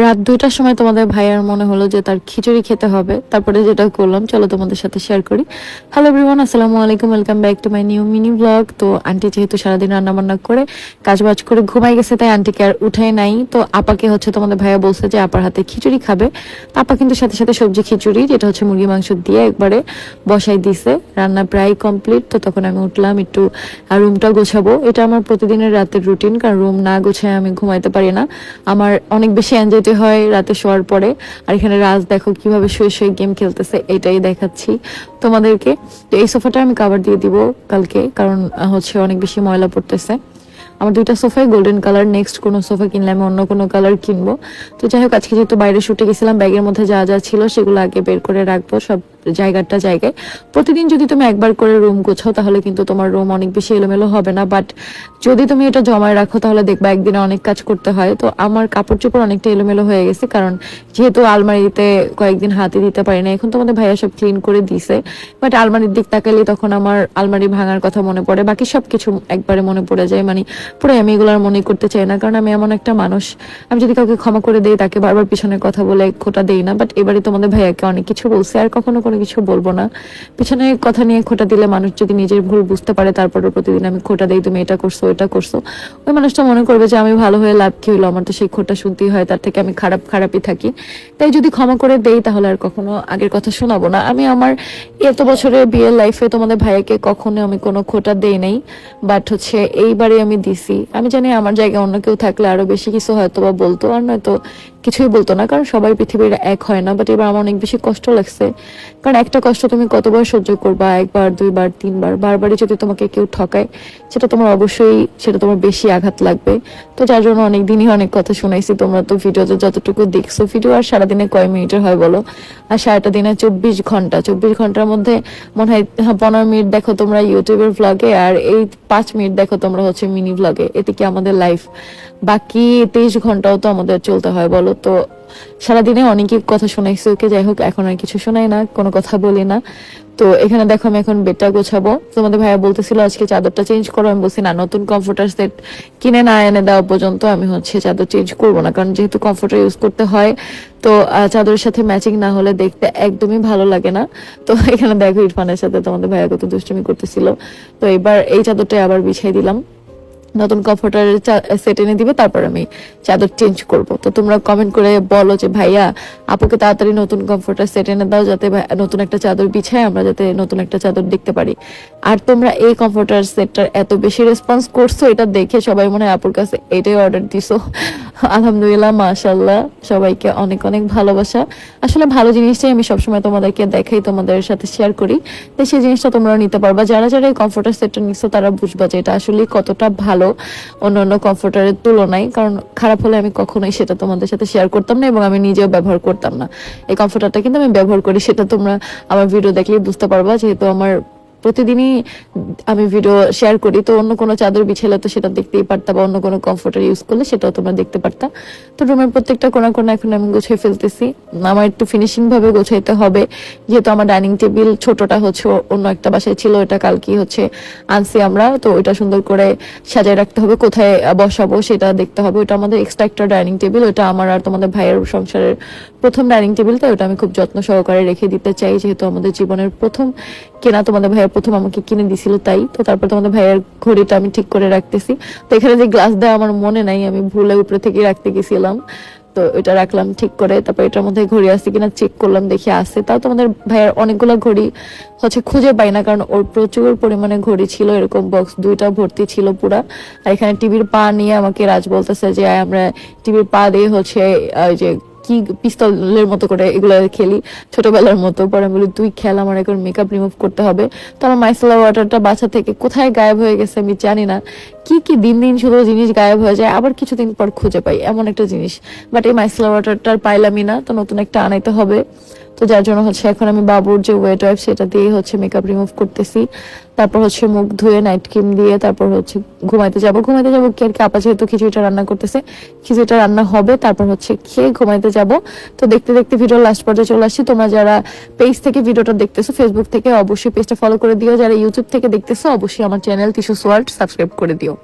রাত 2টার সময় তোমাদের ভাইয়ার মনে হলো যে তার খিচুড়ি খেতে হবে, তারপরে যেটা করলাম চলো তোমাদের সাথে শেয়ার করি। হ্যালো এভরিওয়ান, আসসালামু আলাইকুম, welcome back to my new mini blog. তো আন্টি যেহেতু সারাদিন রান্না বান্না করে কাজবাজ করে ঘুমাই গেছে, তাই আন্টিকে আর উঠাই নাই। তো আপাকে হচ্ছে তোমাদের ভাইয়া বলছে যে আপার হাতে খিচুড়ি খাবে। তো আপা কিন্তু সাথে সাথে সবজি খিচুড়ি, যেটা হচ্ছে মুরগি মাংস দিয়ে একবারে বসাই দিছে। রান্না প্রায় কমপ্লিট। তো তখন আমি উঠলাম, একটু রুমটা গোছাবো। এটা আমার প্রতিদিনের রাতের রুটিন, কারণ রুম না গোছায় আমি ঘুমাইতে পারি না। আমার অনেক বেশি এনজাইটি হয় রাতে শোয়ার পরে। আর এখানে রাজ দেখো কিভাবে শুয়ে শুয়ে গেম খেলতেছে, এটাই দেখাচ্ছি তোমাদেরকে। তো এই সোফাটা আমি কাভার দিয়ে দিব কালকে, কারণ হচ্ছে অনেক বেশি ময়লা পড়তেছে। আমার 2টা সোফাই গোল্ডেন কালার, নেক্সট কোনো সোফা কিনলে আমি অন্য কোনো কালার কিনবো। তো যাই হোক, আজকে যেহেতু বাইরে শুটে গেছিলাম, ব্যাগের মধ্যে যা যা ছিল সেগুলো আগে বের করে রাখবো সব জায়গায়। প্রতিদিন যদি তুমি একবার করে রুম গোছাও তাহলে কিন্তু তোমার রুম অনেক বেশি এলোমেলো হবে না, বাট যদি তুমি এটা জমায় রাখো তাহলে দেখবা একদিনে অনেক কাজ করতে হয়। তো আমার কাপড় চোপড় অনেকটা এলোমেলো হয়ে গেছে, কারণ যেহেতু আলমারিতে কয়েকদিন হাতে দিতে পারি না। এখন তোমাদের ভাইয়া সব ক্লিন করে দিছে, বাট আলমারির দিক তাকালে তখন আমার আলমারি ভাঙার কথা মনে পড়ে, বাকি সবকিছু একবারে মনে পড়ে যায়। মানে পুরো আমি এগুলোর মনে করতে চাই না, কারণ আমি এমন একটা মানুষ, আমি যদি কাউকে ক্ষমা করে দেই তাকে বারবার পিছনের কথা বলে খোটা দেই না। বাট এবারে তোমাদের ভাইয়াকে অনেক কিছু বলছে, আর কখনো কোনো কিছু বলবো না। পিছনের কথা নিয়ে খোটা দিলে মানুষ যদি নিজের ভুল বুঝতে পারে, তারপরে প্রতিদিন আমি খোটা দেই, তুমি এটা করছো এটা করছো, ওই মানুষটা মনে করবে যে আমি ভালো হয়ে লাভ কি হলো, আমার তো সেই খোটা শুনতেই হয়, তার থেকে আমি খারাপই থাকি। তাই যদি ক্ষমা করে দেই তাহলে আর কখনো আগের কথা শোনাবো না। আমি আমার এত বছরের বিয়ের লাইফে তোমাদের ভাইয়াকে কখনো আমি কোনো খোটা দেই নাই, বাট হচ্ছে এইবারে আমি দিছি। আমি জানি আমার জায়গায় অন্য কেউ থাকলে আরো বেশি কিছু হয়তো বা বলতো, আর নয়তো কিছুই বলতো না, কারণ সবাই পৃথিবীর এক হয় না। বাট এবার আমার অনেক বেশি কষ্ট লাগছে, কারণ একটা কষ্ট তুমি কতবার সহ্য করবা, একবার দুইবার তিনবার, বারবারই যদি তোমাকে কেউ ঠকায় সেটা তোমার অবশ্যই সেটা তোমার বেশি আঘাত লাগবে। তো যার জন্য অনেক দিনই অনেক কথা শোনাইছি। তোমরা তো ভিডিওতে যতটুকু দেখছো, ভিডিও আর সারাদিনে কয় মিনিটের হয় বলো, আর সারাটা দিনে 24 ঘন্টার মধ্যে মনে হয় 15 মিনিট দেখো তোমরা ইউটিউবের ভ্লগে, আর এই 5 মিনিট দেখো তোমরা হচ্ছে মিনি ভ্লগে। এতে কি আমাদের লাইফ? বাকি 23 ঘন্টাও তো আমাদের চলতে হয় বলো। তো সারাদিনে অনেকই কথা শোনাইছে ওকে, যাই হোক এখন আর কিছু শোনাই না, কোনো কথা বলি না। তো এখানে দেখো আমি এখন বেডটা গোছাবো। তোমাদের ভাইয়া বলতেছিল আজকে চাদরটা চেঞ্জ করো, আমি বলছি না, নতুন কমফোর্টার সেট কিনে না এনে দেওয়া পর্যন্ত আমি হচ্ছে চাদর চেঞ্জ করবো না, কারণ যেহেতু কমফোর্টার ইউজ করতে হয়, তো চাদরের সাথে ম্যাচিং না হলে দেখতে একদমই ভালো লাগে না। তো এখানে দেখো ইরফানের সাথে তোমাদের ভাইয়া কত দুষ্টুমি করতেছিল। তো এবার এই চাদরটাই আবার বিছাই দিলাম, নতুন কমফোর্টারের সেট এনে দিবে, তারপর আমি চাদর চেঞ্জ করব। তো তোমরা কমেন্ট করে বলো যে ভাইয়া আপুকে তাড়াতাড়ি নতুন কমফোর্টার সেট এনে দাও, যাতে নতুন একটা চাদর বিছায় আমরা যাতে নতুন একটা চাদর দেখতে পারি। আর তোমরা এই কমফোর্টার সেটটার এত বেশি রেসপন্স করছো, এটা দেখে সবাই মনে হয় আপুর কাছে এটাই অর্ডার দিছো। আলহামদুলিল্লাহ, মাশাআল্লাহ, সবাইকে অনেক অনেক ভালোবাসা। আসলে ভালো জিনিসটাই আমি সবসময় তোমাদেরকে দেখাই, তোমাদের সাথে শেয়ার করি, তাই সেই জিনিসটা তোমরা নিতে পারবা। যারা যারা এই কমফোর্টার সেটটা নিচ্ছ তারা বুঝবা যে এটা আসলে কতটা ভালো অন্যান্য কমফোর্টারের তুলনায়, কারণ খারাপ হলে আমি কখনোই সেটা তোমাদের সাথে শেয়ার করতাম না, এবং আমি নিজেও ব্যবহার করতাম না। এই কমফোর্টারটা কিন্তু আমি ব্যবহার করি, সেটা তোমরা আমার ভিডিও দেখলেই বুঝতে পারবা, যেহেতু আমার প্রতিদিনই আমি ভিডিও শেয়ার করি। তো অন্য কোনো চাদর বিছালে তো সেটা দেখতেই পারতা, বা অন্য কোনো কমফোর্টার ইউজ করলে সেটাও তোমরা দেখতে পারতা। তো রুমের প্রত্যেকটা কোণা কোণা এখন আমি গুছিয়ে ফেলতেছি। আমার একটু ফিনিশিং ভাবে গোছাইতে হবে, যেহেতু আমার ডাইনিং টেবিল ছোটটা হচ্ছে অন্য একটা বাসায় ছিল, এটা কালকে হচ্ছে আনছি আমরা। তো ওইটা সুন্দর করে সাজায় রাখতে হবে, কোথায় বসাবো সেটা দেখতে হবে। ওটা আমাদের এক্সট্রা একটা ডাইনিং টেবিল, ওটা আমার আর তোমাদের ভাইয়ের সংসারের প্রথম ডাইনিং টেবিল, তো ওটা আমি খুব যত্ন সহকারে রেখে দিতে চাই, যেহেতু আমাদের জীবনের প্রথম কেনা, তোমাদের ভাইয়ের প্রথম আমাকে কিনে দিছিল তাই। তো তারপর তোমাদের ভাইয়ের ঘড়িটা আমি ঠিক করে রাখতেছি। তো এখানে যে গ্লাস দেওয়া আমার মনে নাই, আমি ভুলে উপরে থেকে রাখতে গেছিলাম, তো এটা রাখলাম ঠিক করে। তারপর এটার মধ্যে ঘড়ি আছে কিনা চেক করলাম, দেখি আছে। তাও তোমাদের ভাইয়ের অনেকগুলো ঘড়ি হচ্ছে খুঁজে পাই না, কারণ ওর প্রচুর পরিমাণে ঘড়ি ছিল, এরকম বক্স 2টা ভর্তি ছিল পুরা। আর এখানে টিভির পা নিয়ে আমাকে রাজ বলতেছে যে আমরা টিভির পা দিয়ে হচ্ছে ওই যে কি পিস্তলের মতো করে এগুলো খেলি ছোটবেলার মতো। পরে আমি বলি তুই খেল, আমার এখন মেকআপ রিমুভ করতে হবে। তো আমার মাইসেলার ওয়াটারটা বাসা থেকে কোথায় গায়েব হয়ে গেছে আমি জানি না, কি দিন দিন শুধু জিনিস গায়েব হয়ে যায়, আবার কিছুদিন পর খুঁজে পাই, এমন একটা জিনিস। বাট এই মাইসেলার ওয়াটারটা পাইলামই না, তো নতুন একটা আনাইতে হবে। তো যার জন্য হচ্ছে এখন আমি বাবুর যে ওয়েট ওয়াইপ সেটা দিয়ে হচ্ছে মেকআপ রিমুভ করতেছি। তারপর হচ্ছে মুখ ধুয়ে নাইট ক্রিম দিয়ে তারপর হচ্ছে ঘুমাইতে যাবো কি আর কি। আপা যেহেতু খিচুড়িটা রান্না করতেছে, খিচুড়িটা রান্না হবে, তারপর হচ্ছে খেয়ে ঘুমাইতে যাব। তো দেখতে দেখতে ভিডিও লাস্ট পর্যায়ে চলে আসছি। তোমরা যারা পেজ থেকে ভিডিওটা দেখতেছো, ফেসবুক থেকে অবশ্যই পেজটা ফলো করে দিও, যারা ইউটিউব থেকে দেখতেছো অবশ্যই আমার চ্যানেল তিশু সোয়ার্ল্ড সাবস্ক্রাইব করে দিও।